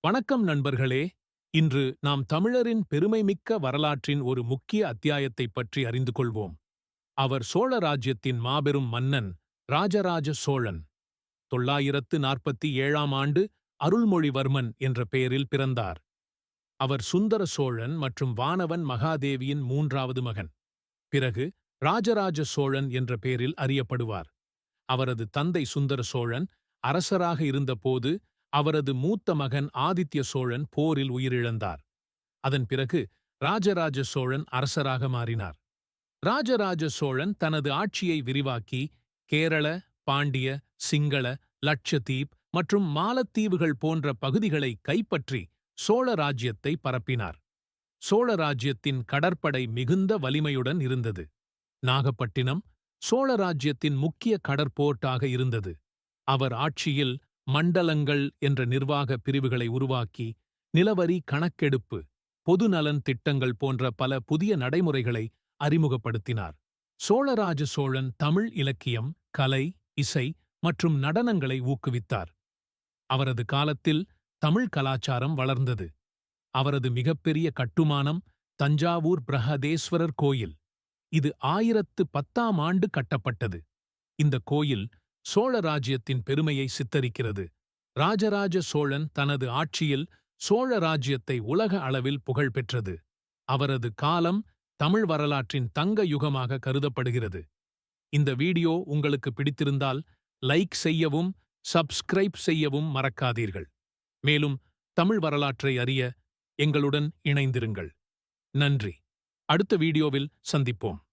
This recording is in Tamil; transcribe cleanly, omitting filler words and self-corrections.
வணக்கம் நண்பர்களே. இன்று நாம் தமிழரின் பெருமைமிக்க வரலாற்றின் ஒரு முக்கிய அத்தியாயத்தைப் பற்றி அறிந்து கொள்வோம். அவர் சோழ ராஜ்யத்தின் மாபெரும் மன்னன் ராஜராஜ சோழன். 947ஆம் ஆண்டு அருள்மொழிவர்மன் என்ற பெயரில் பிறந்தார். அவர் சுந்தர சோழன் மற்றும் வானவன் மகாதேவியின் மூன்றாவது மகன். பிறகு ராஜராஜ சோழன் என்ற பெயரில் அறியப்படுவார். அவரது தந்தை சுந்தர சோழன் அரசராக இருந்தபோது அவரது மூத்த மகன் ஆதித்ய சோழன் போரில் உயிரிழந்தார். அதன் பிறகு ராஜராஜ சோழன் அரசராக மாறினார். ராஜராஜ சோழன் தனது ஆட்சியை விரிவாக்கி கேரள, பாண்டிய, சிங்கள, லட்சத்தீப் மற்றும் மாலத்தீவுகள் போன்ற பகுதிகளை கைப்பற்றி சோழ ராஜ்யத்தை பரப்பினார். சோழ ராஜ்யத்தின் கடற்படை மிகுந்த வலிமையுடன் இருந்தது. நாகப்பட்டினம் சோழ ராஜ்யத்தின் முக்கிய கடற்போர்ட்டாக இருந்தது. அவர் ஆட்சியில் மண்டலங்கள் என்ற நிர்வாக பிரிவுகளை உருவாக்கி நிலவரி கணக்கெடுப்பு, பொதுநலன் திட்டங்கள் போன்ற பல புதிய நடைமுறைகளை அறிமுகப்படுத்தினார். சோழராஜ சோழன் தமிழ் இலக்கியம், கலை, இசை மற்றும் நடனங்களை ஊக்குவித்தார். அவரது காலத்தில் தமிழ் கலாச்சாரம் வளர்ந்தது. அவரது மிகப்பெரிய கட்டுமானம் தஞ்சாவூர் பிரஹதேஸ்வரர் கோயில். இது 1010ஆம் ஆண்டு கட்டப்பட்டது. இந்த கோயில் சோழ ராஜ்யத்தின் பெருமையை சித்தரிக்கிறது. ராஜராஜ சோழன் தனது ஆட்சியில் சோழ ராஜ்யத்தை உலக அளவில் புகழ்பெற்றது. அவரது காலம் தமிழ் வரலாற்றின் தங்க யுகமாக கருதப்படுகிறது. இந்த வீடியோ உங்களுக்கு பிடித்திருந்தால் லைக் செய்யவும், சப்ஸ்கிரைப் செய்யவும் மறக்காதீர்கள். மேலும் தமிழ் வரலாற்றை அறிய எங்களுடன் இணைந்திருங்கள். நன்றி. அடுத்த வீடியோவில் சந்திப்போம்.